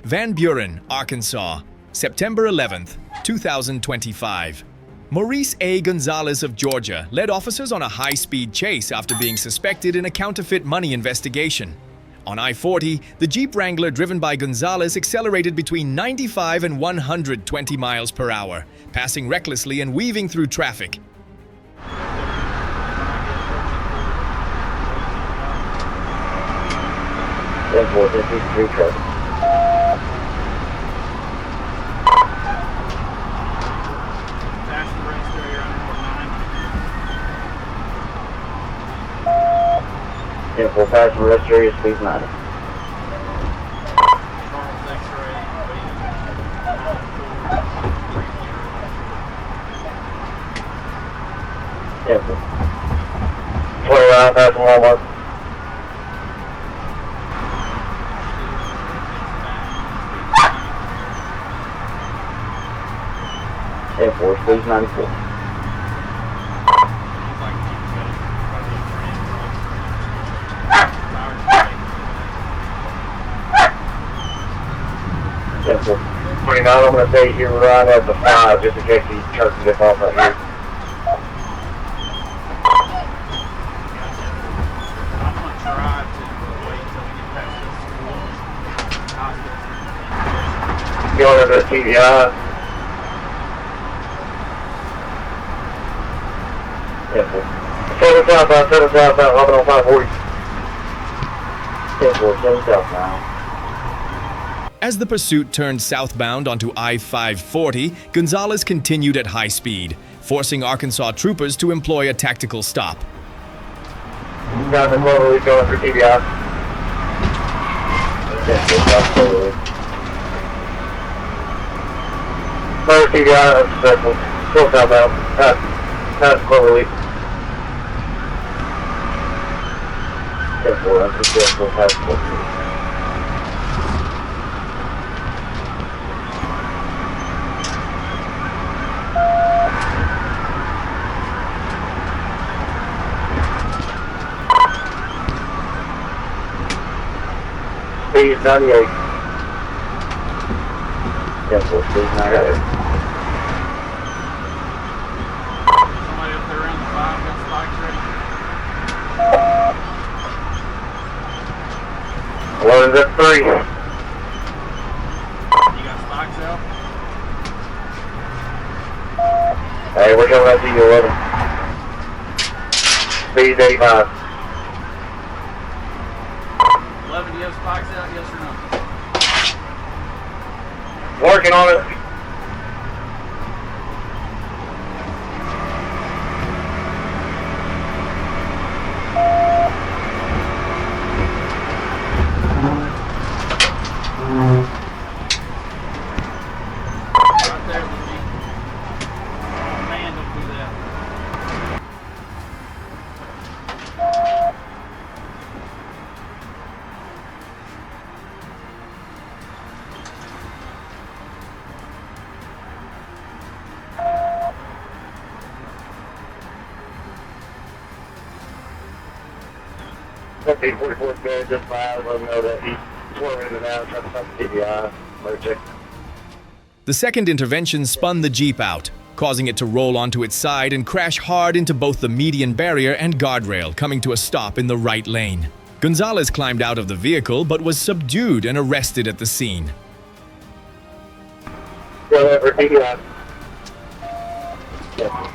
Van Buren, Arkansas, September 11th, 2025. Maurice A. Gonzalez of Georgia led officers on a high-speed chase after being suspected in a counterfeit money investigation. On I-40, the Jeep Wrangler driven by Gonzalez accelerated between 95 and 120 miles per hour, passing recklessly and weaving through traffic. 10-4, traffic. Yeah, full passenger rest area, speed 90. Yeah, 20 round, passing Walmart. Yeah, 4, speed 94. Yeah, 29, I'm going to say you're right at the 5, just in case he turns it off right here. Going under the TVI. Yeah, 7 southbound, hopping on 540. 10-4, 7 southbound. As the pursuit turned southbound onto I-540, Gonzalez continued at high speed, forcing Arkansas troopers to employ a tactical stop. Got the Cloverleaf going for TBI. First TBI, unsuccessful. Still southbound. Past Cloverleaf. 10-4, unsuccessful. Past Cloverleaf. Speed 98. 10-4, speed 98. Somebody up there around the 5 got spikes ready. 11's at 3. You got spikes out? Hey, we're coming out to you 11. Speed 85. 11, do you have spikes out, yes or no? Working on it. Right there with me. Oh man, don't do that. That 844 is good, just by let him know that he's swerving in and out, trying to find the TBI. Motor check. The second intervention spun the Jeep out, causing it to roll onto its side and crash hard into both the median barrier and guardrail, coming to a stop in the right lane. Gonzalez climbed out of the vehicle but was subdued and arrested at the scene. Go ahead for TBI. Yeah.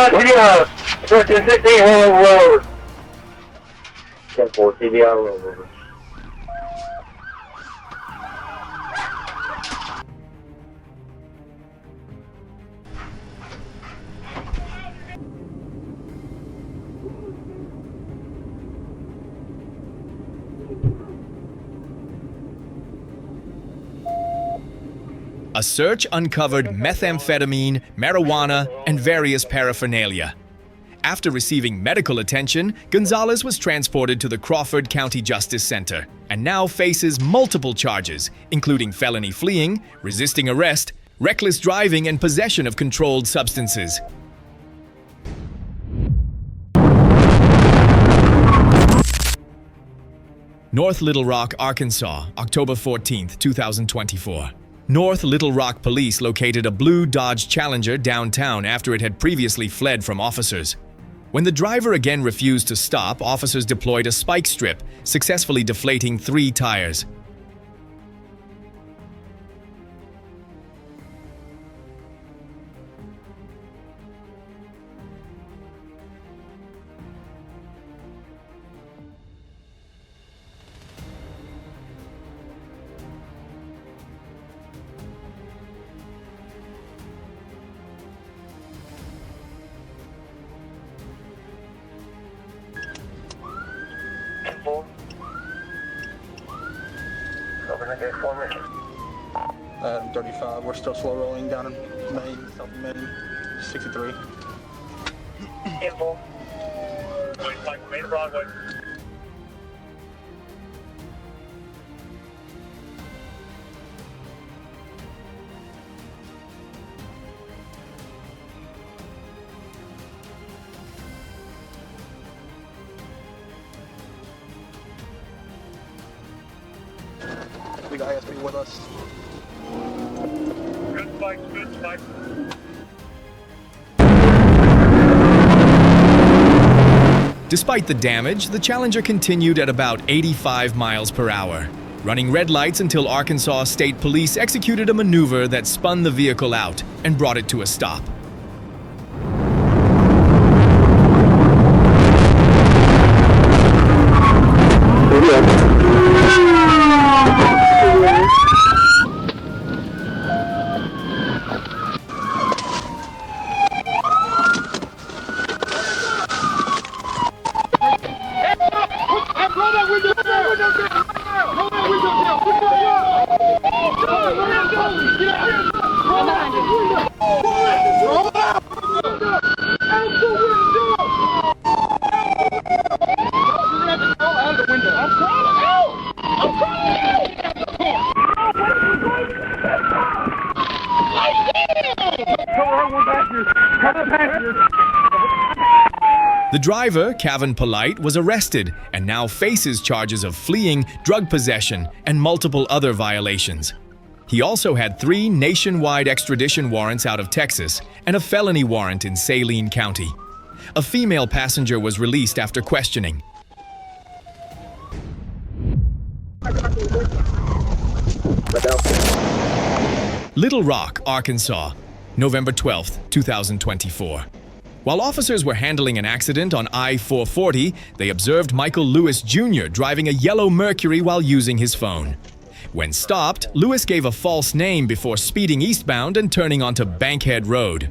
TBI, 1416, roll over. 10-4, TBI, roll over. A search uncovered methamphetamine, marijuana, and various paraphernalia. After receiving medical attention, Gonzalez was transported to the Crawford County Justice Center and now faces multiple charges, including felony fleeing, resisting arrest, reckless driving, and possession of controlled substances. North Little Rock, Arkansas, October 14, 2024. North Little Rock police located a blue Dodge Challenger downtown after it had previously fled from officers. When the driver again refused to stop, officers deployed a spike strip, successfully deflating 3 tires. Open the gate for me. 35. We're still slow rolling down in Main, South Main, 63. Info. Main Broadway. We got ISP with us. Good spike, good spike. Despite the damage, the Challenger continued at about 85 miles per hour, running red lights until Arkansas State Police executed a maneuver that spun the vehicle out and brought it to a stop. The driver, Kevin Polite, was arrested and now faces charges of fleeing, drug possession, and multiple other violations. He also had 3 nationwide extradition warrants out of Texas and a felony warrant in Saline County. A female passenger was released after questioning. Little Rock, Arkansas, November 12, 2024. While officers were handling an accident on I-440, they observed Michael Lewis Jr. driving a yellow Mercury while using his phone. When stopped, Lewis gave a false name before speeding eastbound and turning onto Bankhead Road.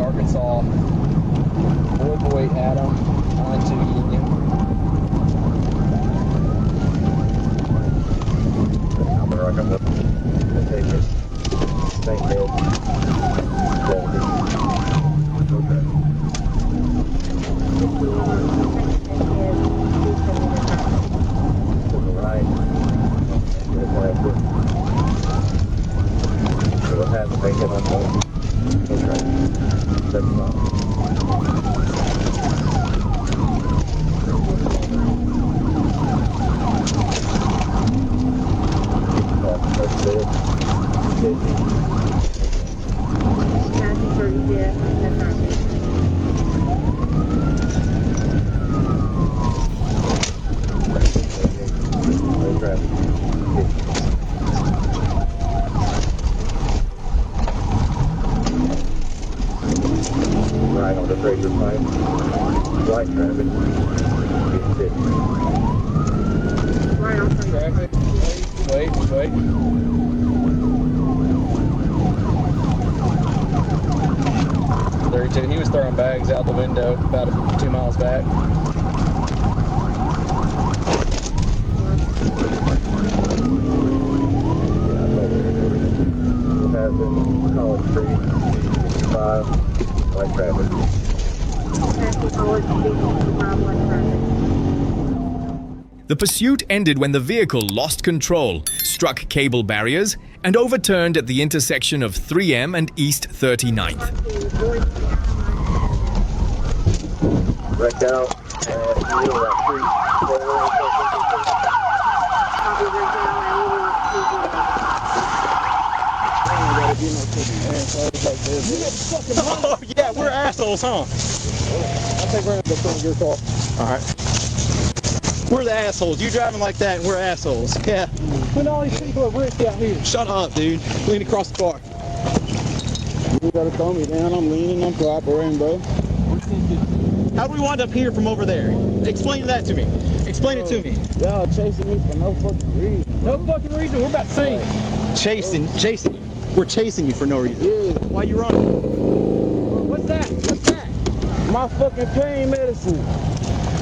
Arkansas, Boy Adam, 92 Union. I'm gonna rock up. Take it. Thank you. Right. We'll have to make it on the right on the breaker pipe. Right traffic. Right on traffic. Wait. 32. He was throwing bags out the window about 2 miles back. 55, light traffic. The pursuit ended when the vehicle lost control, struck cable barriers, and overturned at the intersection of 3M and East 39th. Wrecked out Oh, yeah, we're assholes, huh? I think we're gonna go your car. All right. We're the assholes. You driving like that, and we're assholes. Yeah. When all these people are rich out here. Shut up, dude. Lean across the car. You gotta calm me down. I'm leaning. I'm cooperating, bro. How do we wind up here from over there? Explain that to me. Explain it to me. Y'all chasing me for no fucking reason. No fucking reason. We're about to see. Chasing you. We're chasing you for no reason. Yeah. Why you running? What's that? What's that? My fucking pain medicine.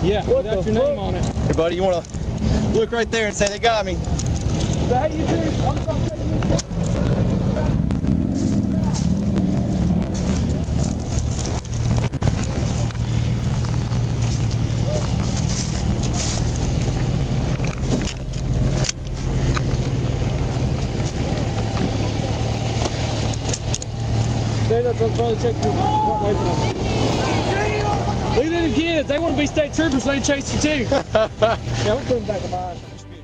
Yeah, What that's the your name fuck? on it. Hey, buddy, you want to look right there and say they got me? So how you doing? I'm gonna take you. Stand up, I'm trying to check you. Look at the kids. They want to be state troopers, so they chase you too. Yeah, we're coming back behind.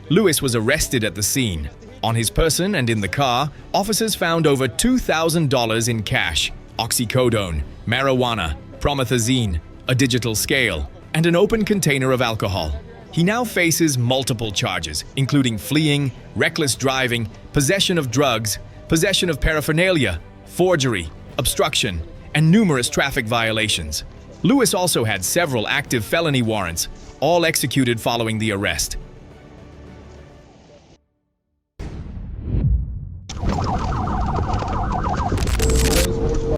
Lewis was arrested at the scene. On his person and in the car, officers found over $2,000 in cash, oxycodone, marijuana, promethazine, a digital scale, and an open container of alcohol. He now faces multiple charges, including fleeing, reckless driving, possession of drugs, possession of paraphernalia, forgery, obstruction, and numerous traffic violations. Lewis also had several active felony warrants, all executed following the arrest.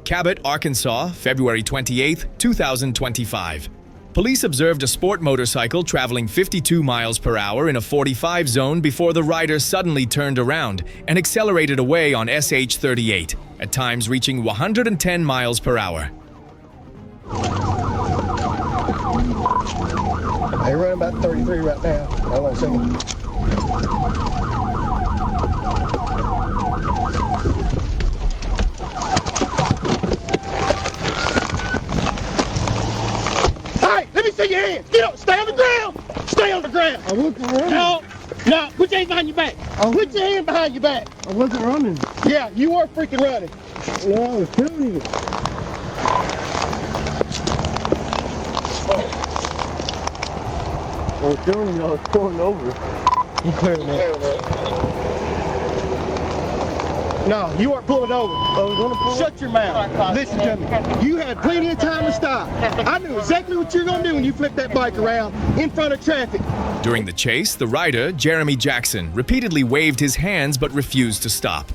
Cabot, Arkansas, February 28, 2025. Police observed a sport motorcycle traveling 52 miles per hour in a 45 zone before the rider suddenly turned around and accelerated away on SH 38, at times reaching 110 miles per hour. They're running about 33 right now. Hold on a second. Hey, let me see your hands. Get up. Stay on the ground. Stay on the ground. I wasn't running. No. Put your hands behind your back. Put your hand behind your back. I wasn't running. Yeah, you were freaking running. No, I was killing you. I was killing you. I was pulling over. You clearing that? No, you weren't pulling over. I was gonna pull. Shut your mouth. Listen to me. You had plenty of time to stop. I knew exactly what you were going to do when you flipped that bike around in front of traffic. During the chase, the rider, Jeremy Jackson, repeatedly waved his hands but refused to stop.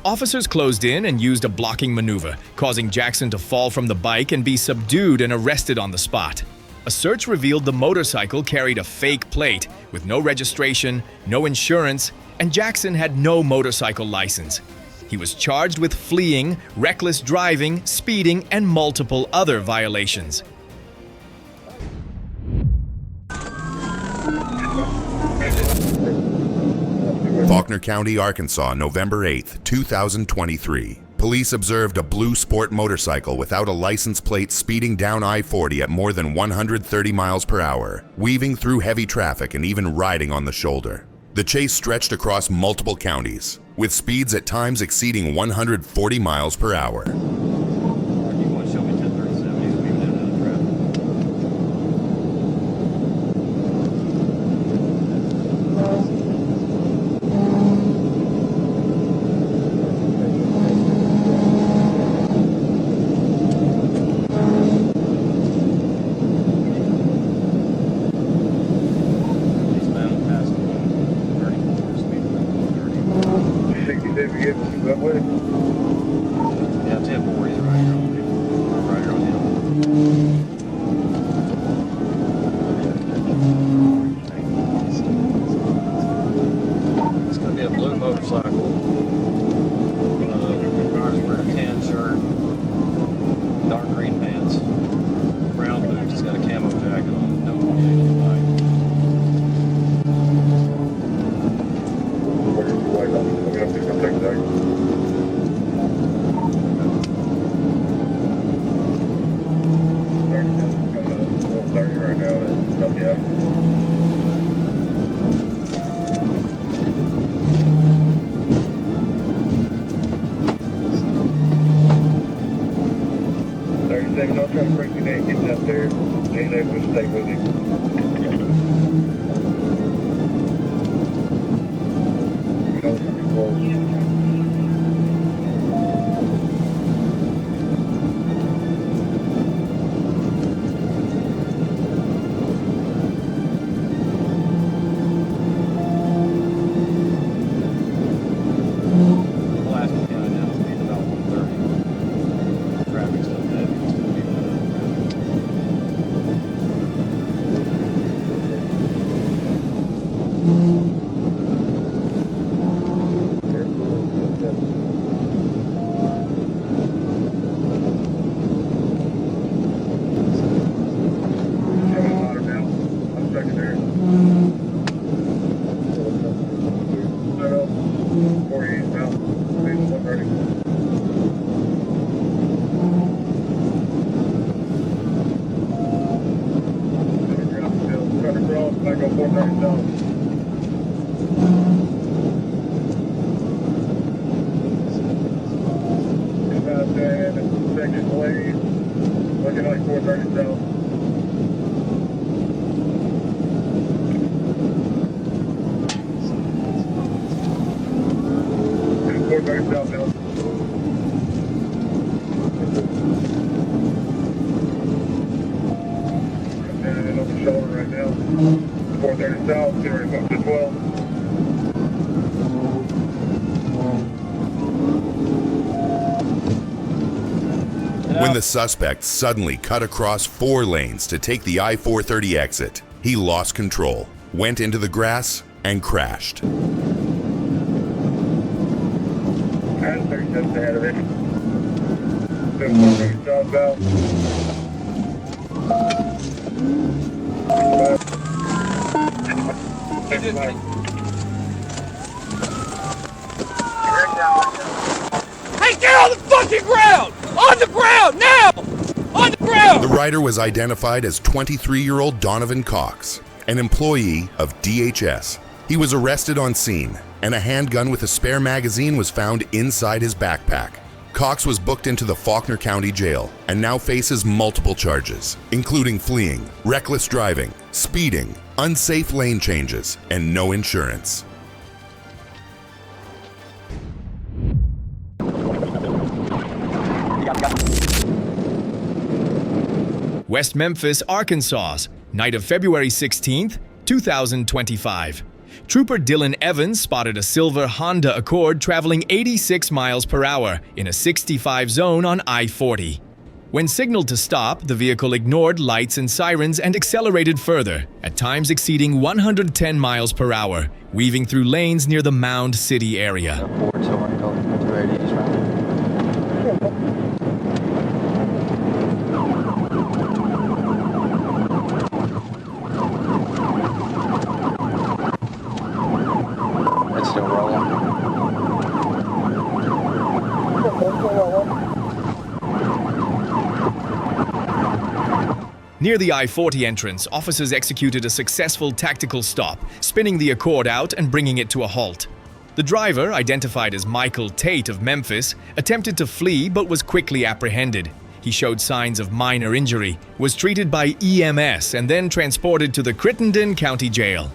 Officers closed in and used a blocking maneuver, causing Jackson to fall from the bike and be subdued and arrested on the spot. A search revealed the motorcycle carried a fake plate with no registration, no insurance, and Jackson had no motorcycle license. He was charged with fleeing, reckless driving, speeding, and multiple other violations. Faulkner County, Arkansas, November 8, 2023. Police observed a blue sport motorcycle without a license plate speeding down I-40 at more than 130 miles per hour, weaving through heavy traffic and even riding on the shoulder. The chase stretched across multiple counties, with speeds at times exceeding 140 miles per hour. That way. Yeah, 10-4. 10-2, don't try to break your neck getting up there. Ain't able to stay with you. Looking like 430 south. South now. And on the shoulder right now. 430 south, Series up to 12. When the suspect suddenly cut across 4 lanes to take the I-430 exit, he lost control, went into the grass, and crashed. And 30 steps ahead of it. 430 southbound. Hey, get on the fucking ground! On the ground, now! On the ground! The rider was identified as 23-year-old Donovan Cox, an employee of DHS. He was arrested on scene, and a handgun with a spare magazine was found inside his backpack. Cox was booked into the Faulkner County Jail and now faces multiple charges, including fleeing, reckless driving, speeding, unsafe lane changes, and no insurance. West Memphis, Arkansas, night of February 16th, 2025. Trooper Dylan Evans spotted a silver Honda Accord traveling 86 miles per hour in a 65 zone on I-40. When signaled to stop, the vehicle ignored lights and sirens and accelerated further, at times exceeding 110 miles per hour, weaving through lanes near the Mound City area. Near the I-40 entrance, officers executed a successful tactical stop, spinning the Accord out and bringing it to a halt. The driver, identified as Michael Tate of Memphis, attempted to flee but was quickly apprehended. He showed signs of minor injury, was treated by EMS, and then transported to the Crittenden County Jail.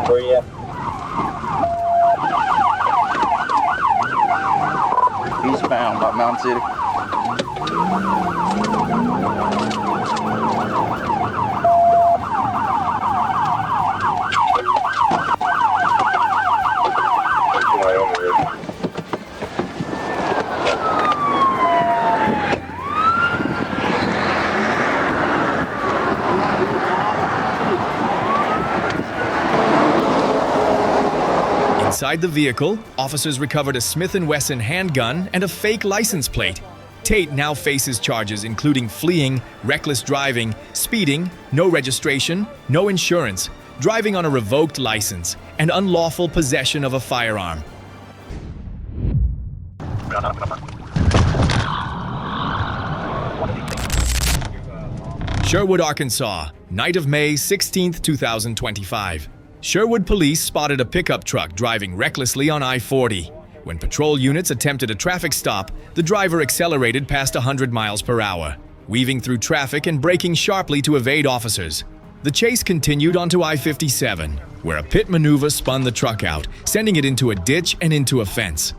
Where you at? Eastbound by Mound City. Inside the vehicle, officers recovered a Smith & Wesson handgun and a fake license plate. Tate now faces charges including fleeing, reckless driving, speeding, no registration, no insurance, driving on a revoked license, and unlawful possession of a firearm. Sherwood, Arkansas, night of May 16, 2025. Sherwood police spotted a pickup truck driving recklessly on I-40. When patrol units attempted a traffic stop, the driver accelerated past 100 miles per hour, weaving through traffic and braking sharply to evade officers. The chase continued onto I-57, where a pit maneuver spun the truck out, sending it into a ditch and into a fence.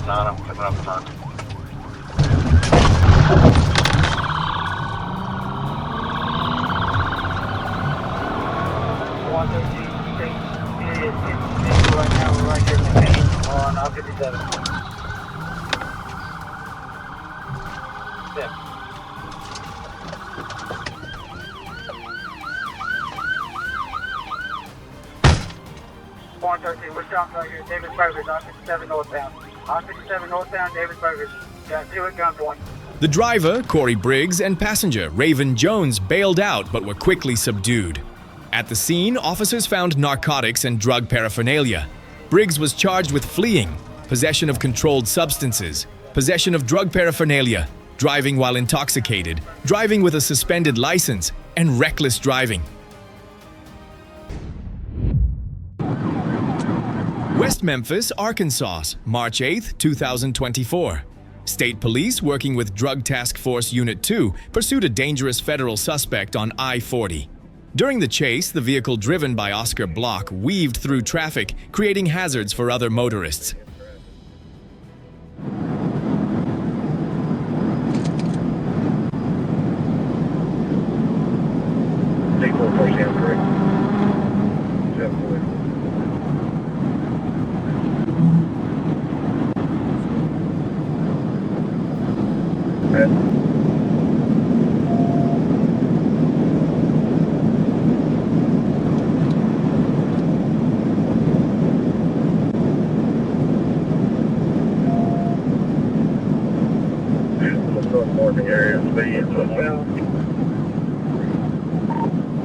I'm coming up 9. Right now, we're right here in the paint on I-57. Yeah. We're stopped right here, David Burgers, I-57 northbound. I-57 northbound, David Burgers. Got 2 at gunpoint. The driver, Corey Briggs, and passenger, Raven Jones, bailed out but were quickly subdued. At the scene, officers found narcotics and drug paraphernalia. Briggs was charged with fleeing, possession of controlled substances, possession of drug paraphernalia, driving while intoxicated, driving with a suspended license, and reckless driving. West Memphis, Arkansas, March 8, 2024. State police, working with Drug Task Force Unit 2, pursued a dangerous federal suspect on I-40. During the chase, the vehicle driven by Oscar Block weaved through traffic, creating hazards for other motorists.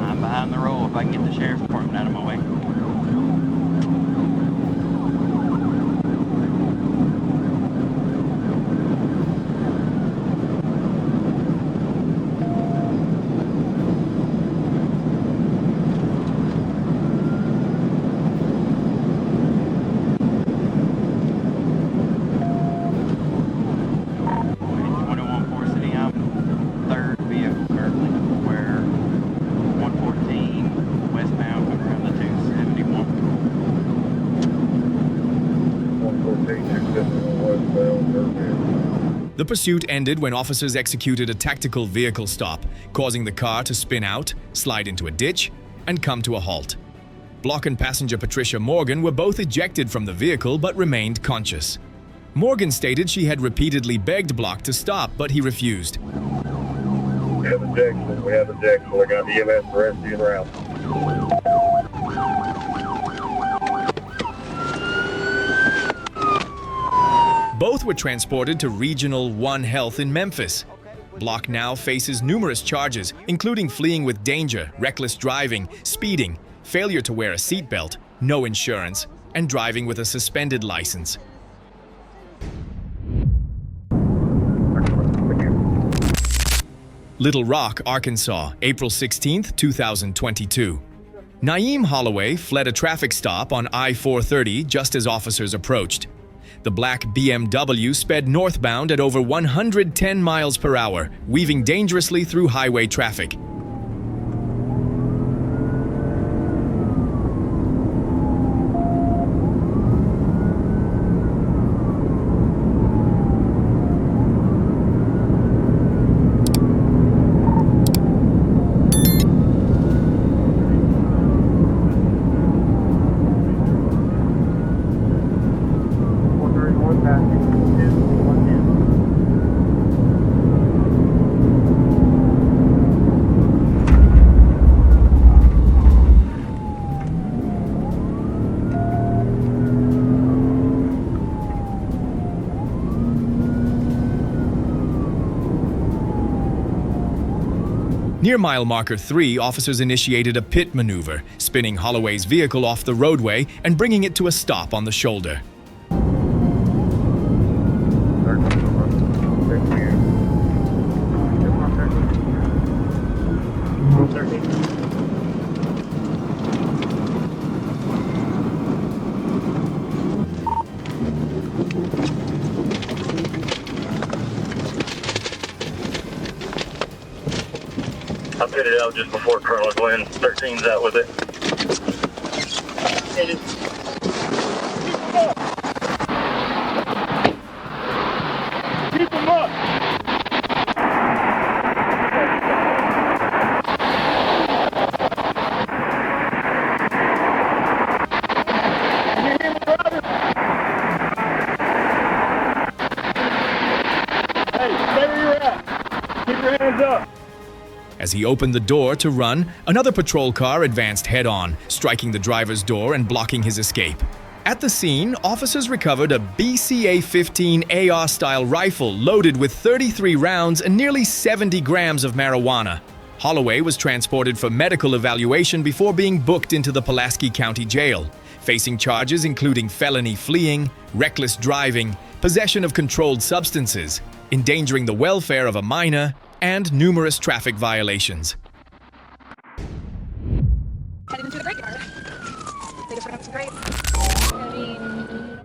I'm behind the roll if I can get the sheriff's department out of my way. The pursuit ended when officers executed a tactical vehicle stop, causing the car to spin out, slide into a ditch, and come to a halt. Block and passenger Patricia Morgan were both ejected from the vehicle but remained conscious. Morgan stated she had repeatedly begged Block to stop, but he refused. We have ejection. We got the EMS arrest being around. Both were transported to Regional 1 Health in Memphis. Block now faces numerous charges, including fleeing with danger, reckless driving, speeding, failure to wear a seatbelt, no insurance, and driving with a suspended license. Little Rock, Arkansas, April 16, 2022. Naeem Holloway fled a traffic stop on I-430 just as officers approached. The black BMW sped northbound at over 110 miles per hour, weaving dangerously through highway traffic. Near mile marker 3, officers initiated a pit maneuver, spinning Holloway's vehicle off the roadway and bringing it to a stop on the shoulder. I pitted out just before Colonel Glenn. 13's out with it. Keep them up. Can you hear me, brother? Hey, stay where you're at. Keep your hands up. As he opened the door to run, another patrol car advanced head-on, striking the driver's door and blocking his escape. At the scene, officers recovered a BCA-15 AR-style rifle loaded with 33 rounds and nearly 70 grams of marijuana. Holloway was transported for medical evaluation before being booked into the Pulaski County Jail, facing charges including felony fleeing, reckless driving, possession of controlled substances, endangering the welfare of a minor, and numerous traffic violations. Headed into the graveyard. They just ran up some graves.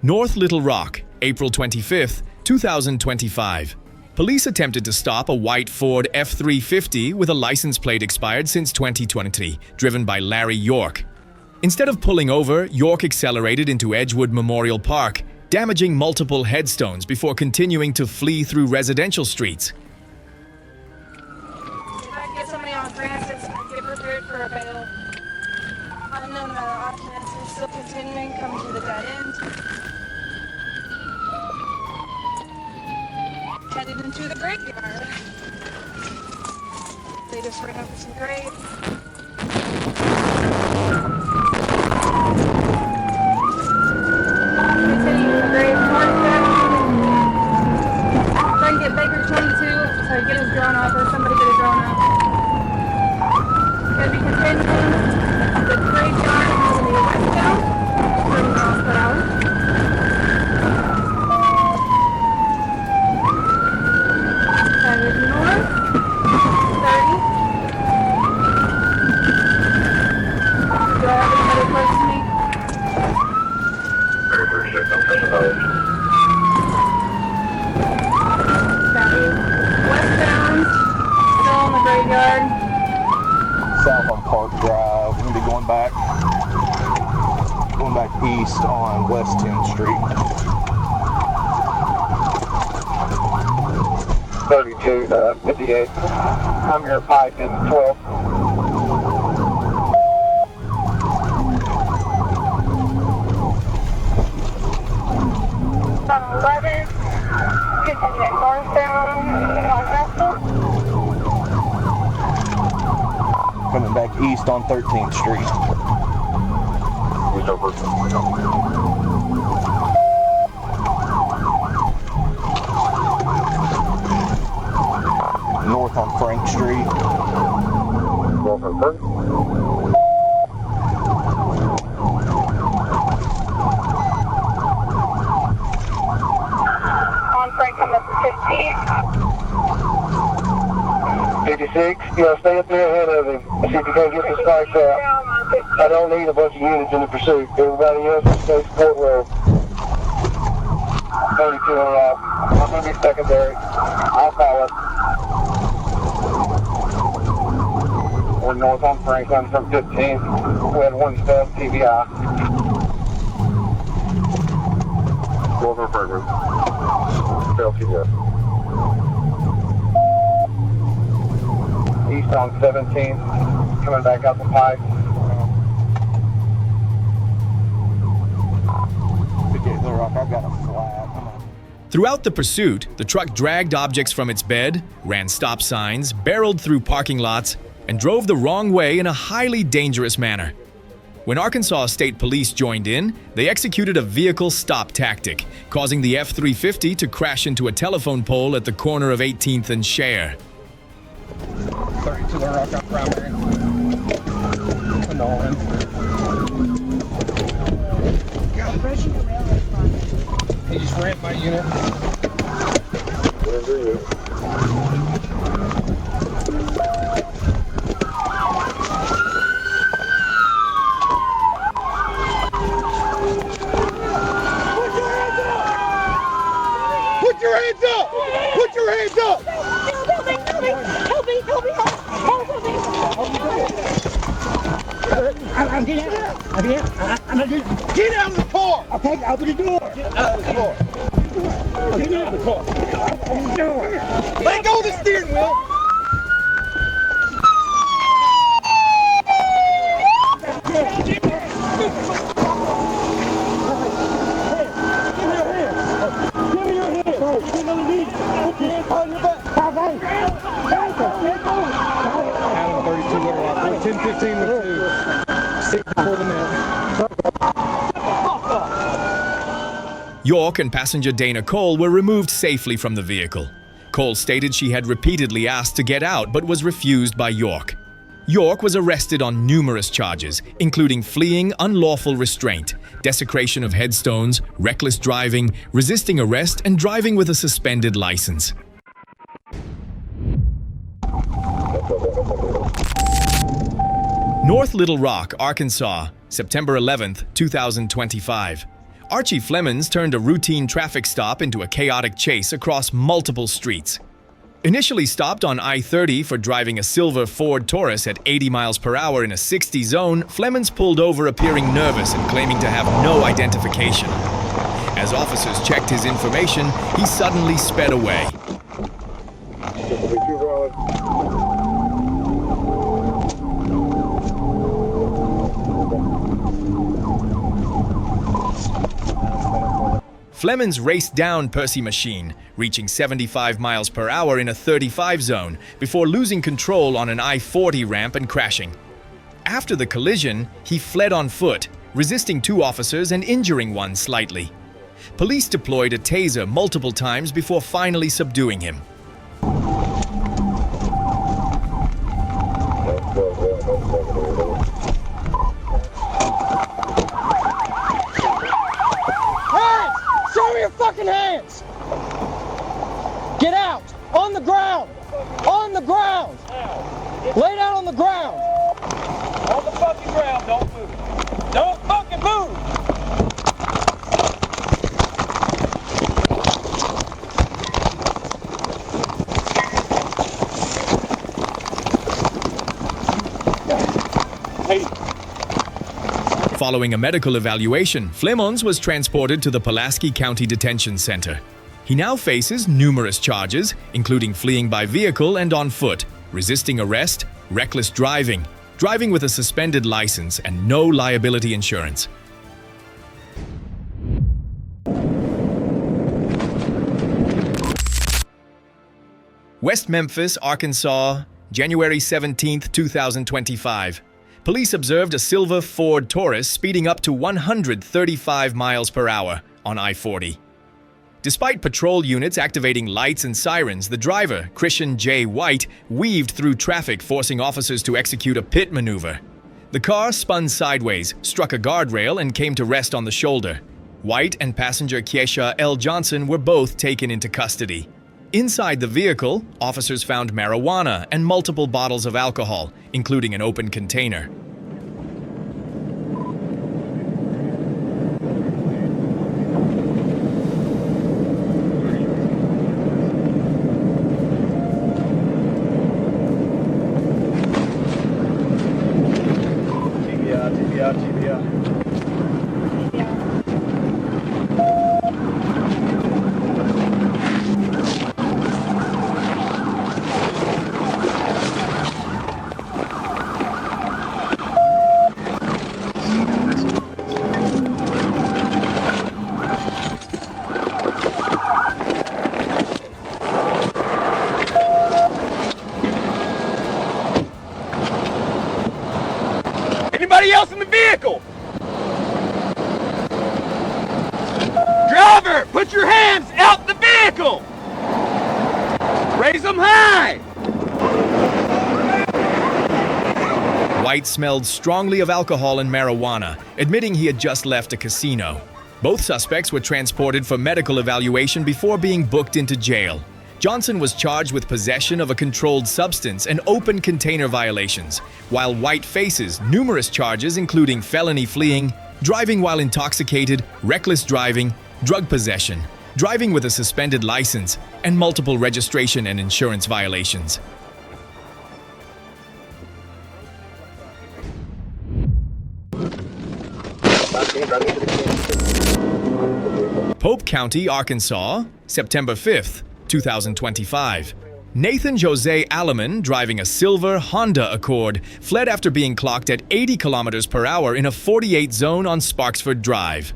North Little Rock, April 25, 2025. Police attempted to stop a white Ford F-350 with a license plate expired since 2020, driven by Larry York. Instead of pulling over, York accelerated into Edgewood Memorial Park, damaging multiple headstones before continuing to flee through residential streets. Get somebody on Francis and get prepared for a bail. Unknown amount of occupants is still continuing, coming to the dead end. Headed into the graveyard. They just ran over some graves. Continuing the grave north back. Try and get Baker 22 so get his drone off or somebody get a drone off. Gonna be continuing the graveyard moving westbound, bring hospital. Headed north, 30. Do I have anybody close to me? Westbound, still in the graveyard. South on Park Drive. We're gonna be going back east on West 10th Street. 32, 58. I'm here, Pike in 12. On 11, continue that northbound on Russell. Coming back east on 13th Street. North on Frank Street. On Frank, come up to 15. 56, stay up there ahead of him. See if you can get the spikes out. I don't need a bunch of units in the pursuit. Everybody else is stay support road. 32 on route. I'm going to be secondary. I'll follow. We're north on Franklin from 15. We had one stub TBI. Go over further. Fail TBI. East on 17, coming back up the pipe. I've got a flat. Come on. Throughout the pursuit, the truck dragged objects from its bed, ran stop signs, barreled through parking lots, and drove the wrong way in a highly dangerous manner. When Arkansas State Police joined in, they executed a vehicle stop tactic, causing the F-350 to crash into a telephone pole at the corner of 18th and Share. 32 rock on primary. Annoying. He just ran my unit. Whatever you. Put your hands up! Put your hands up! Help me! Help me! Help me! I'm getting out. Get out of the car! Okay, open the door. Get out of the car. Get out of the car. Open the door. Let go of the steering wheel. Adam 32 Little Rock. 10-15 with 2. 6 before the net. York and passenger Dana Cole were removed safely from the vehicle. Cole stated she had repeatedly asked to get out but was refused by York. York was arrested on numerous charges, including fleeing, unlawful restraint, desecration of headstones, reckless driving, resisting arrest, and driving with a suspended license. North Little Rock, Arkansas, September 11, 2025. Archie Flemons turned a routine traffic stop into a chaotic chase across multiple streets. Initially stopped on I-30 for driving a silver Ford Taurus at 80 miles per hour in a 60 zone, Flemons pulled over appearing nervous and claiming to have no identification. As officers checked his information, he suddenly sped away. Flemons raced down Percy Machine, reaching 75 miles per hour in a 35 zone before losing control on an I-40 ramp and crashing. After the collision, he fled on foot, resisting 2 officers and injuring one slightly. Police deployed a taser multiple times before finally subduing him. Show me your fucking hands! Get out! On the ground! On the ground! Lay down on the ground! On the fucking ground, don't move. Don't fucking move! Following a medical evaluation, Flemons was transported to the Pulaski County Detention Center. He now faces numerous charges, including fleeing by vehicle and on foot, resisting arrest, reckless driving, driving with a suspended license, and no liability insurance. West Memphis, Arkansas, January 17, 2025. Police observed a silver Ford Taurus speeding up to 135 miles per hour on I-40. Despite patrol units activating lights and sirens, the driver, Christian J. White, weaved through traffic, forcing officers to execute a pit maneuver. The car spun sideways, struck a guardrail, and came to rest on the shoulder. White and passenger Kiesha L. Johnson were both taken into custody. Inside the vehicle, officers found marijuana and multiple bottles of alcohol, including an open container. Anybody else in the vehicle? Driver, put your hands out the vehicle! Raise them high! White smelled strongly of alcohol and marijuana, admitting he had just left a casino. Both suspects were transported for medical evaluation before being booked into jail. Johnson was charged with possession of a controlled substance and open container violations, while White faces numerous charges including felony fleeing, driving while intoxicated, reckless driving, drug possession, driving with a suspended license, and multiple registration and insurance violations. Pope County, Arkansas, September 5th, 2025. Nathan Jose Alleman, driving a silver Honda Accord, fled after being clocked at 80 kilometers per hour in a 48 zone on Sparksford Drive.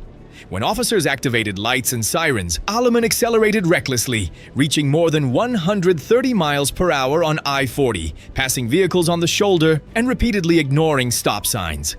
When officers activated lights and sirens, Alleman accelerated recklessly, reaching more than 130 miles per hour on I-40, passing vehicles on the shoulder and repeatedly ignoring stop signs.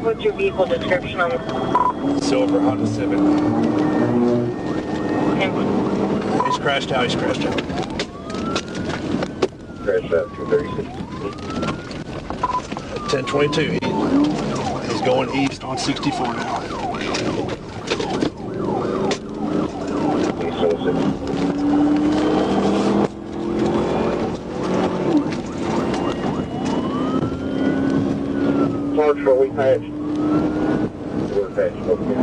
What's your vehicle description on it? Silver Honda Civic. Okay. He's crashed out, he's crashed out. Crash out 236. 1022, he's going east on 64 now. We passed. We're passed. Okay.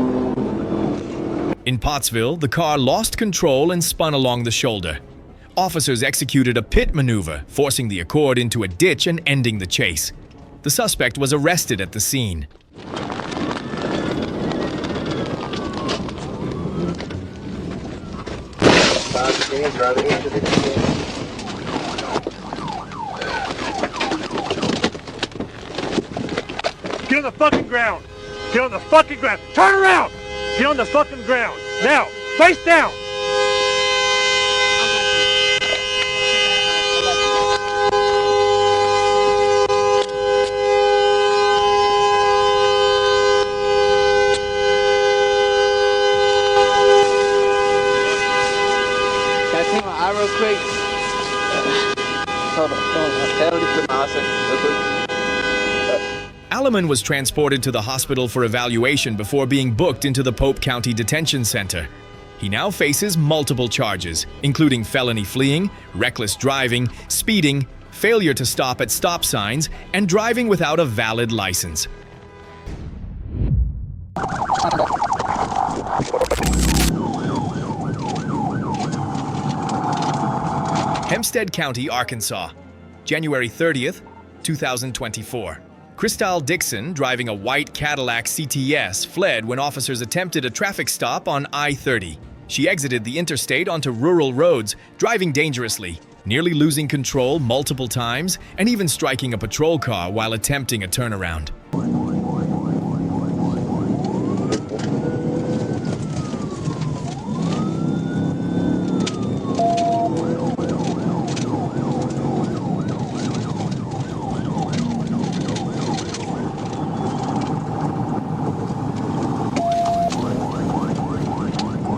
In Pottsville, the car lost control and spun along the shoulder. Officers executed a pit maneuver, forcing the Accord into a ditch and ending the chase. The suspect was arrested at the scene. Get on the fucking ground! Get on the fucking ground! Turn around! Get on the fucking ground! Now! Face down! Can I take my eye real quick? Hold on. Can I only put my eye real quick? Alleman was transported to the hospital for evaluation before being booked into the Pope County Detention Center. He now faces multiple charges, including felony fleeing, reckless driving, speeding, failure to stop at stop signs, and driving without a valid license. Hempstead County, Arkansas, January 30th, 2024. Crystal Dixon, driving a white Cadillac CTS, fled when officers attempted a traffic stop on I-30. She exited the interstate onto rural roads, driving dangerously, nearly losing control multiple times, and even striking a patrol car while attempting a turnaround.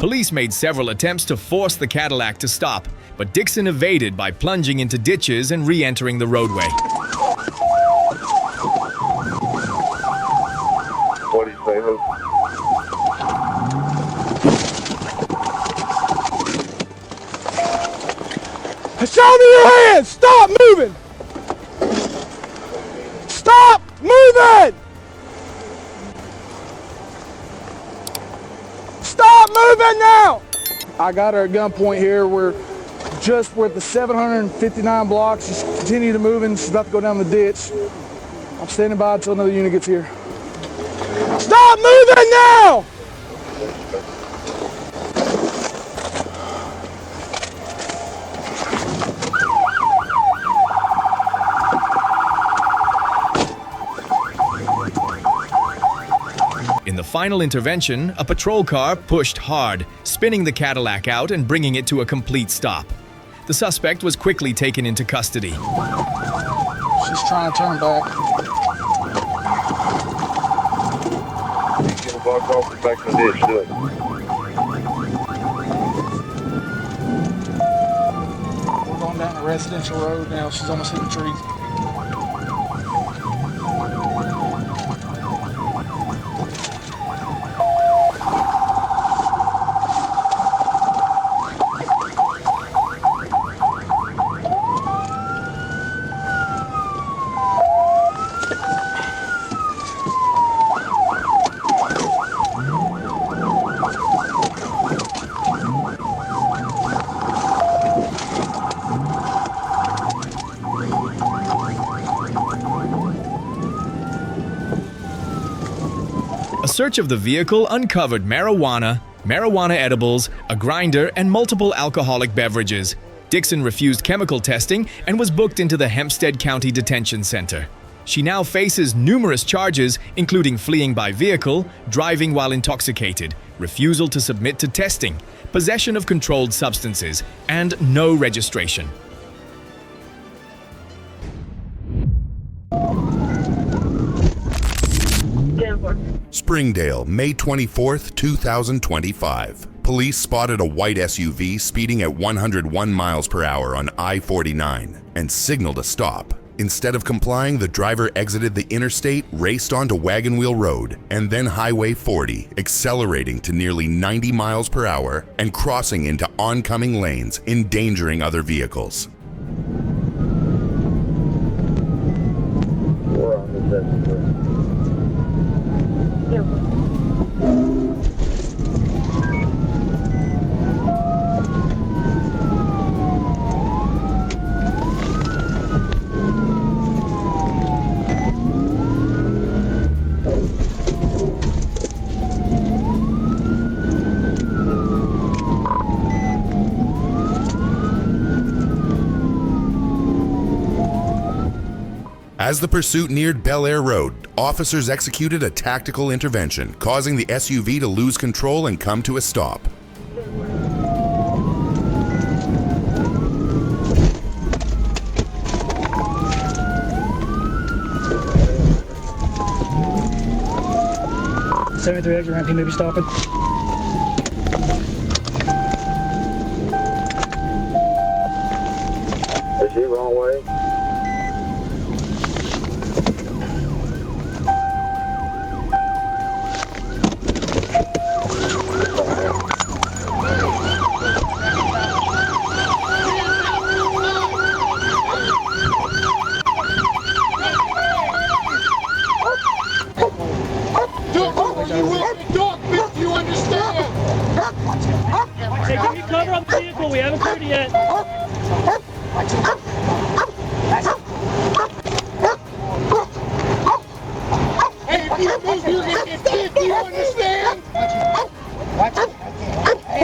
Police made several attempts to force the Cadillac to stop, but Dixon evaded by plunging into ditches and re-entering the roadway. What do you say, Luke? Show me your hands! Stop moving! Stop moving! Stop moving now! I got her at gunpoint here. We're just with the 759 blocks. Just continue to move and she's about to go down the ditch. I'm standing by until another unit gets here. Stop moving now! In the final intervention, a patrol car pushed hard, spinning the Cadillac out and bringing it to a complete stop. The suspect was quickly taken into custody. She's trying to turn back. Get a block off the back of the ditch, do it. We're going down a residential road now. She's almost hit the trees. A search of the vehicle uncovered marijuana, marijuana edibles, a grinder, and multiple alcoholic beverages. Dixon refused chemical testing and was booked into the Hempstead County Detention Center. She now faces numerous charges, including fleeing by vehicle, driving while intoxicated, refusal to submit to testing, possession of controlled substances, and no registration. Springdale, May 24th, 2025. Police spotted a white SUV speeding at 101 miles per hour on I-49 and signaled a stop. Instead of complying, the driver exited the interstate, raced onto Wagon Wheel Road, and then Highway 40, accelerating to nearly 90 miles per hour and crossing into oncoming lanes, endangering other vehicles. We're on the second. As the pursuit neared Bel Air Road, officers executed a tactical intervention, causing the SUV to lose control and come to a stop. #73 exit ramp, he may be stopping. Is he wrong way? Hey, give me cover on the vehicle. We haven't cleared it yet.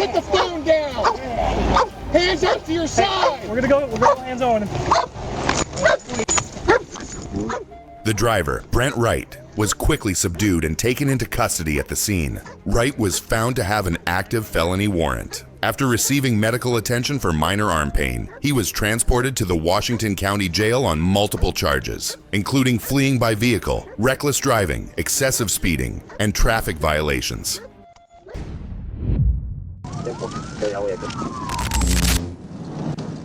Put the phone down. Hands up to your side. We're gonna go hands on him. The driver, Brent Wright, was quickly subdued and taken into custody at the scene. Wright was found to have an active felony warrant. After receiving medical attention for minor arm pain, he was transported to the Washington County Jail on multiple charges, including fleeing by vehicle, reckless driving, excessive speeding, and traffic violations.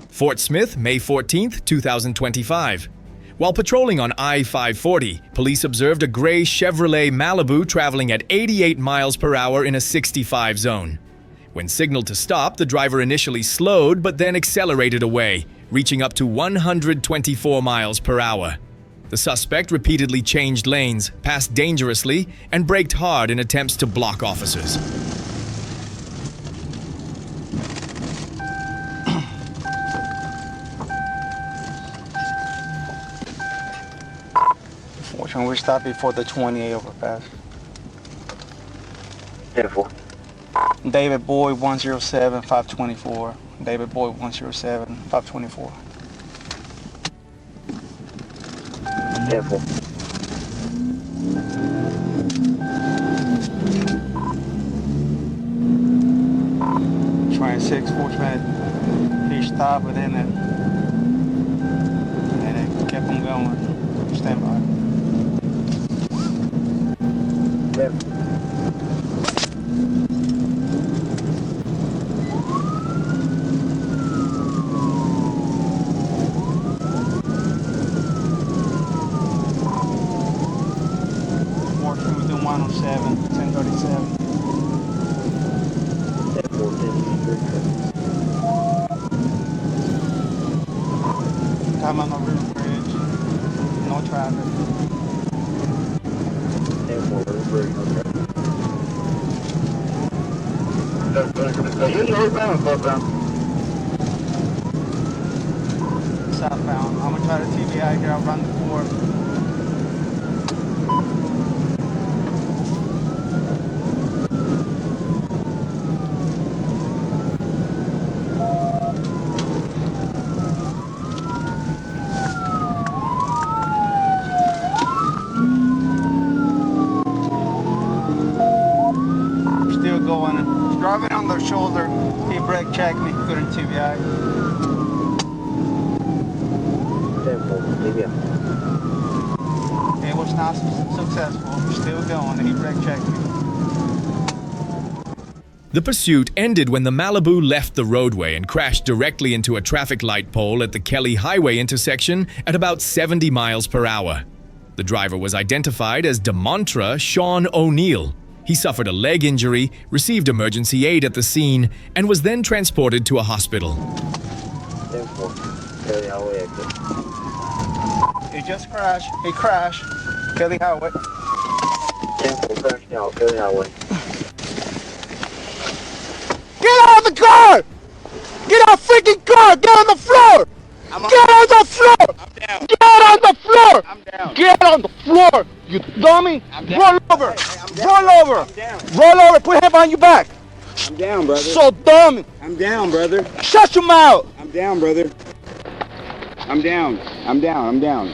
Fort Smith, May 14, 2025. While patrolling on I-540, police observed a gray Chevrolet Malibu traveling at 88 miles per hour in a 65 zone. When signaled to stop, the driver initially slowed but then accelerated away, reaching up to 124 miles per hour. The suspect repeatedly changed lanes, passed dangerously, and braked hard in attempts to block officers. Fortunately, we stopped before the 28 overpass. Careful. David Boyd 107 524. David Boyd 107 524. Careful. Train 6, fortunately, he stopped within it. And it kept on going. Stand by. Careful. Fortunately, we do 107, 1037. Time on the river bridge. No traffic. Southbound. I'm gonna try to TBI here. I'll run the 4. Still going. Driving on their shoulder. He brake checked me. Couldn't TBI. It was not successful. Still going. He brake checked me. The pursuit ended when the Malibu left the roadway and crashed directly into a traffic light pole at the Kelly Highway intersection at about 70 miles per hour. The driver was identified as DeMontra Sean O'Neill. He suffered a leg injury, received emergency aid at the scene, and was then transported to a hospital. He just crashed. He crashed. Kelly Highway. Kelly Highway. Get out of the car! Get out freaking car! Get on the floor! Get on the floor! I'm down. Get on the floor! I'm down. Get on the floor! You dummy! I'm down. Roll over! Hey, I'm down. Roll over! I'm down. Roll over! Put your hand behind your back! I'm down, brother. So dummy! I'm down, brother. Shut your mouth! I'm down, brother. I'm down. I'm down. I'm down.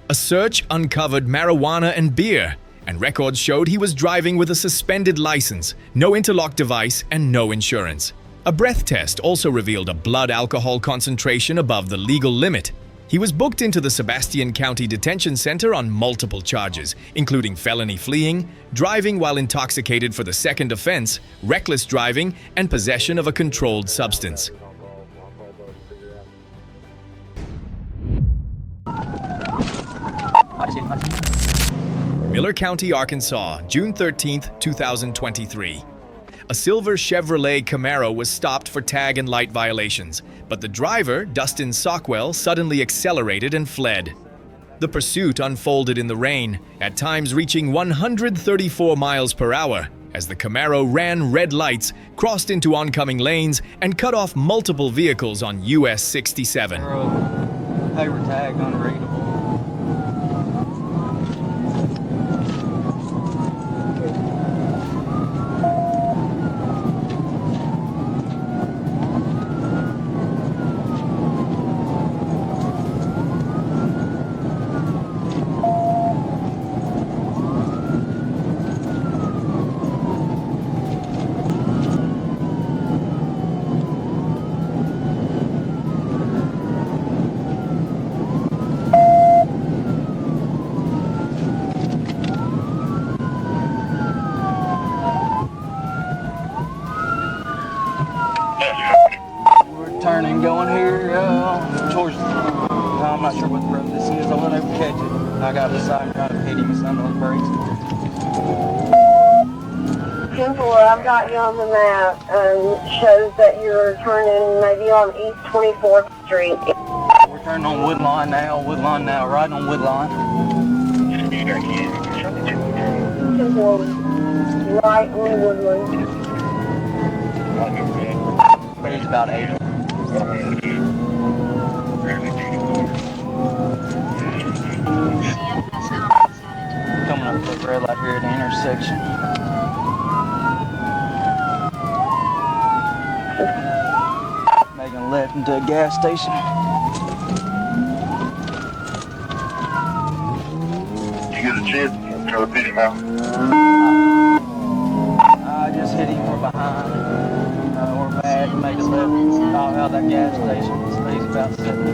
A search uncovered marijuana and beer, and records showed he was driving with a suspended license, no interlock device, and no insurance. A breath test also revealed a blood alcohol concentration above the legal limit. He was booked into the Sebastian County Detention Center on multiple charges, including felony fleeing, driving while intoxicated for the second offense, reckless driving, and possession of a controlled substance. Miller County, Arkansas, June 13, 2023. A silver Chevrolet Camaro was stopped for tag and light violations, but the driver, Dustin Sockwell, suddenly accelerated and fled. The pursuit unfolded in the rain, at times reaching 134 miles per hour, as the Camaro ran red lights, crossed into oncoming lanes, and cut off multiple vehicles on US 67. Paper tag unreadable. We're turning, going here towards, I'm not sure what the road this is. I went over to catch it. I got beside him trying to hit him with some of those brakes. 10-4, I've got you on the map. Shows that you're turning maybe on East 24th Street. We're turning on Woodline now, right on Woodline. 10-4, right on Woodland. He's about 80. Coming up to the red light here at the intersection. Making a left into a gas station. You get a chance to try to beat him out. I just hit him from behind. We're back, make a left out of that gas station. He's about 70.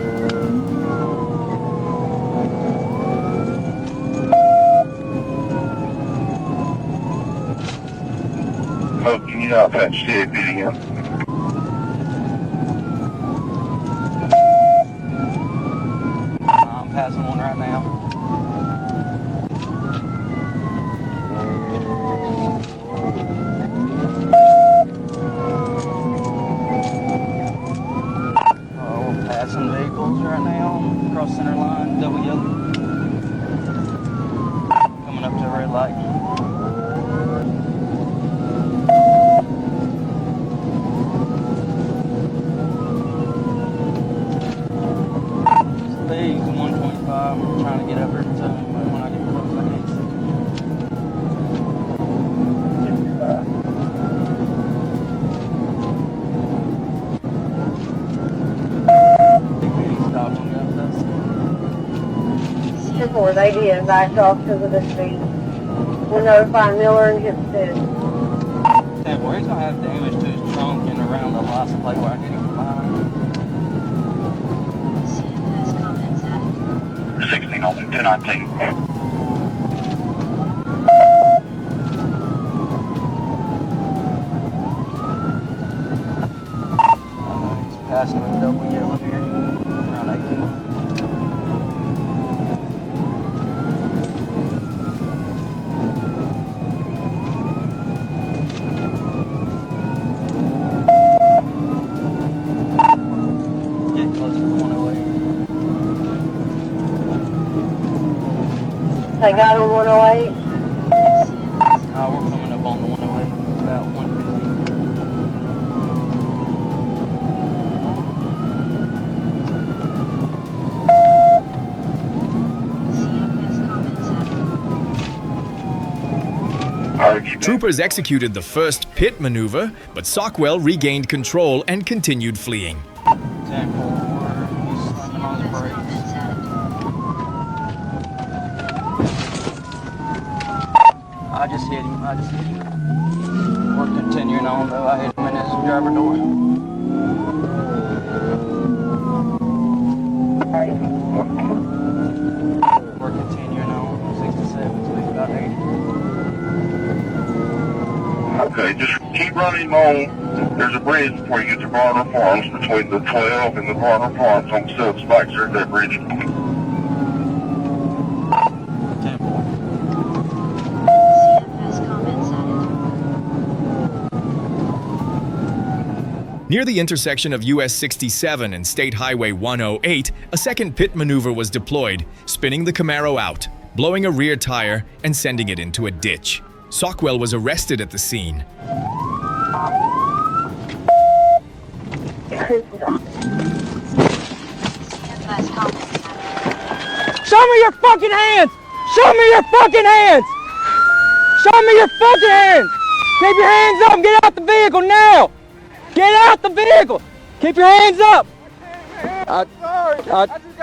Oh, can you not patch the beating him? I'm passing one right now. We're passing vehicles right now. Cross center line, double yellow. Coming up to a red light. Speed 125. I'm trying to get up here to him, but when I get close, I can't see. Before they did, backed off because of the speed. We'll notify Miller and get fixed. Yeah, well, he's going to have damage to his trunk and around the license plate where I hit him from behind. 16 on 219. He's passing a double yellow here, around 18. Get close to the 108. They got on 108. We're coming up on the 108, about 150. Troopers executed the first pit maneuver, but Sockwell regained control and continued fleeing. 10-4, he's slamming on his brakes. I just hit him. We're continuing on though. I hit him in his driver door. We're continuing on 67, so he's about 80. Okay, just keep running on. There's a bridge before you get to Barner Farms, between the 12 and the Barner Farms on Silk Spikes. There's that bridge. 10-4. Near the intersection of US 67 and State Highway 108, a second pit maneuver was deployed, spinning the Camaro out, blowing a rear tire, and sending it into a ditch. Sockwell was arrested at the scene. Show me your fucking hands! Show me your fucking hands! Show me your fucking hands! Keep your hands up and get out the vehicle now! Get out the vehicle! Keep your hands up!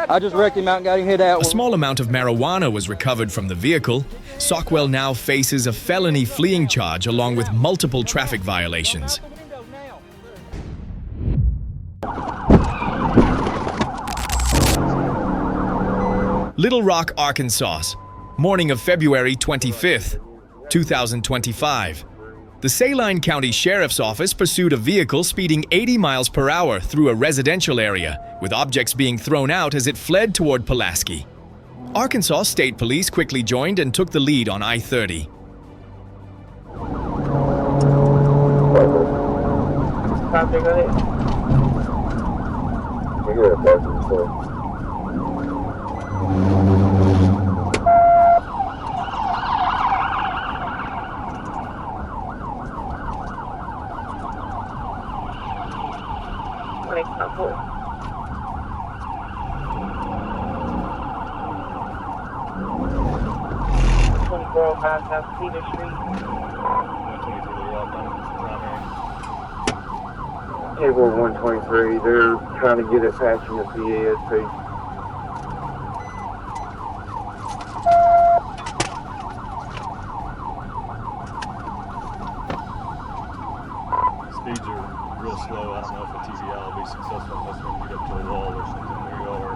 I just wrecked him out and got him hit out. A small amount of marijuana was recovered from the vehicle. Sockwell now faces a felony fleeing charge along with multiple traffic violations. Little Rock, Arkansas, morning of February 25th, 2025. The Saline County Sheriff's Office pursued a vehicle speeding 80 miles per hour through a residential area, with objects being thrown out as it fled toward Pulaski. Arkansas State Police quickly joined and took the lead on I-30. South Cedar Street. 123 Table 123, they're trying to get it passing the PASP. Speeds are real slow. I don't know if a TVI will be successful unless we get up to a wall or something. We are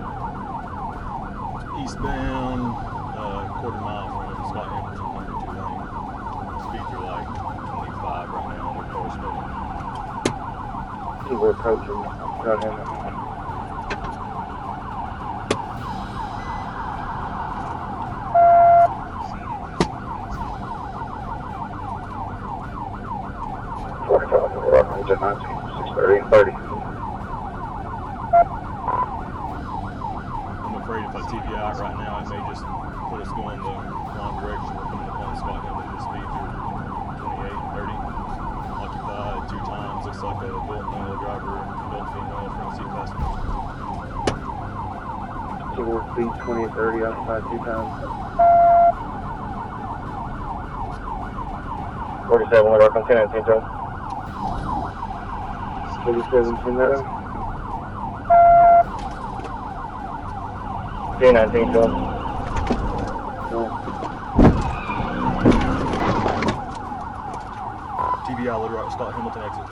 eastbound, quarter mile from Scott Hamilton, number 2 lane. Speeds are like 25 right now. They're car speeding. We're approaching Scott Hamilton. Engine 19, 630 and 30. I'm afraid if I TVI right now, it may just put us going the wrong direction. We're coming upon Scott Hamilton. The speeds are 28, 30. Occupied 2 times. Looks like a adult male driver, adult female, front seat passenger. Table speed 20 and 30, occupied 2 times. 47, we're on 10 and 10, Joe. 47, 10 there. 10-19, Joe. TVI, load right, Scott Hamilton exit.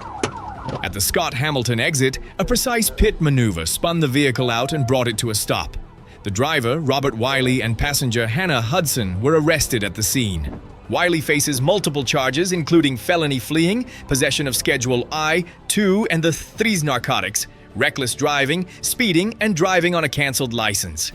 At the Scott Hamilton exit, a precise pit maneuver spun the vehicle out and brought it to a stop. The driver, Robert Wiley, and passenger Hannah Hudson were arrested at the scene. Wiley faces multiple charges, including felony fleeing, possession of Schedule I, II, and the 3 narcotics, reckless driving, speeding, and driving on a canceled license.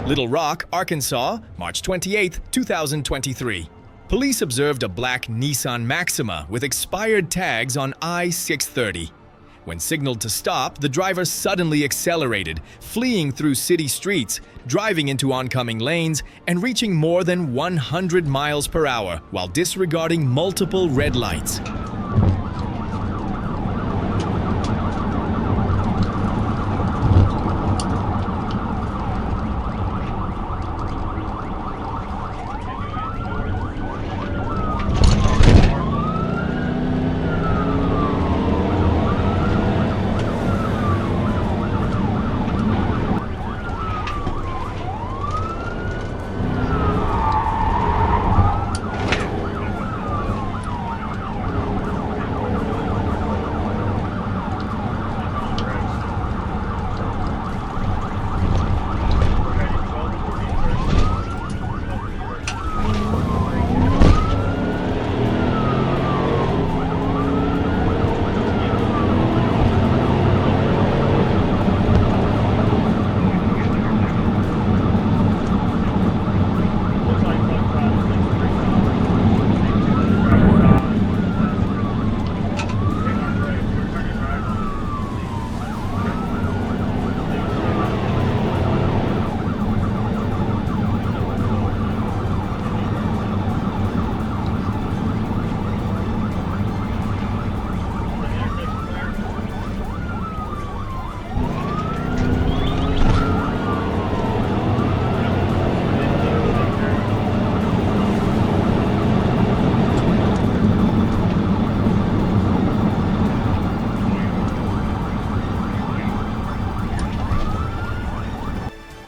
Little Rock, Arkansas, March 28, 2023. Police observed a black Nissan Maxima with expired tags on I-630. When signaled to stop, the driver suddenly accelerated, fleeing through city streets, driving into oncoming lanes, and reaching more than 100 miles per hour while disregarding multiple red lights.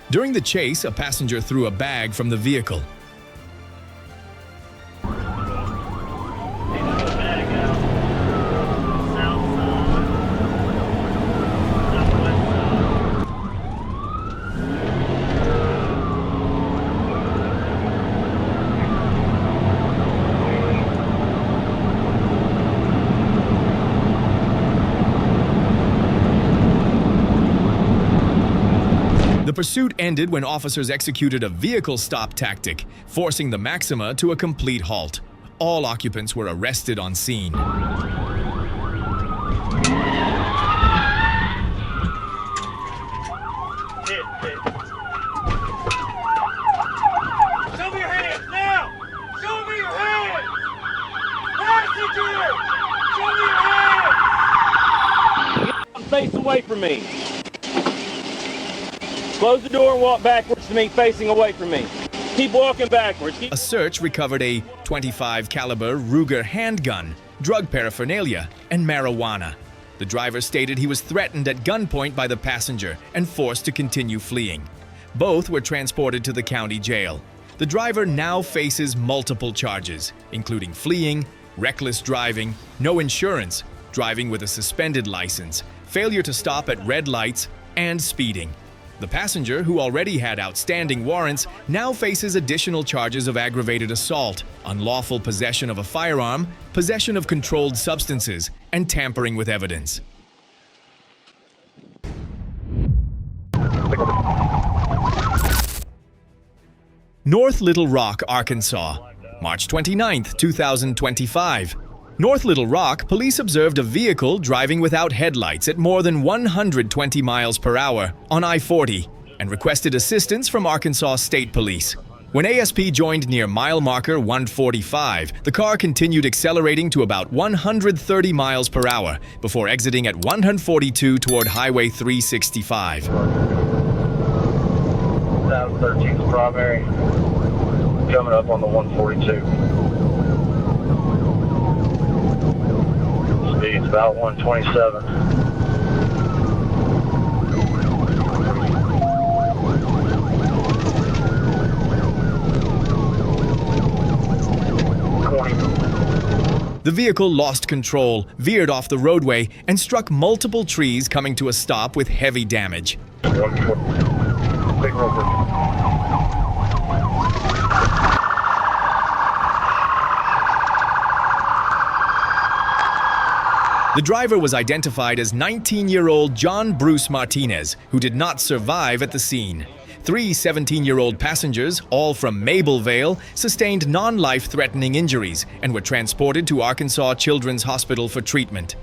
During the chase, a passenger threw a bag from the vehicle. pursuit ended when officers executed a vehicle stop tactic, forcing the Maxima to a complete halt. All occupants were arrested on scene. Show me your hands now! Show me your hands! Passenger! Show me your hands! Face away from me. Close the door and walk backwards to me, facing away from me. Keep walking backwards. A search recovered a .25 caliber Ruger handgun, drug paraphernalia, and marijuana. The driver stated he was threatened at gunpoint by the passenger and forced to continue fleeing. Both were transported to the county jail. The driver now faces multiple charges, including fleeing, reckless driving, no insurance, driving with a suspended license, failure to stop at red lights, and speeding. The passenger, who already had outstanding warrants, now faces additional charges of aggravated assault, unlawful possession of a firearm, possession of controlled substances, and tampering with evidence. North Little Rock, Arkansas, March 29, 2025. North Little Rock, police observed a vehicle driving without headlights at more than 120 miles per hour on I-40 and requested assistance from Arkansas State Police. When ASP joined near mile marker 145, the car continued accelerating to about 130 miles per hour before exiting at 142 toward Highway 365. 13 Strawberry, coming up on the 142. Speed's about 127. The vehicle lost control, veered off the roadway, and struck multiple trees, coming to a stop with heavy damage. The driver was identified as 19-year-old John Bruce Martinez, who did not survive at the scene. 3 17-year-old passengers, all from Mablevale, sustained non-life-threatening injuries and were transported to Arkansas Children's Hospital for treatment.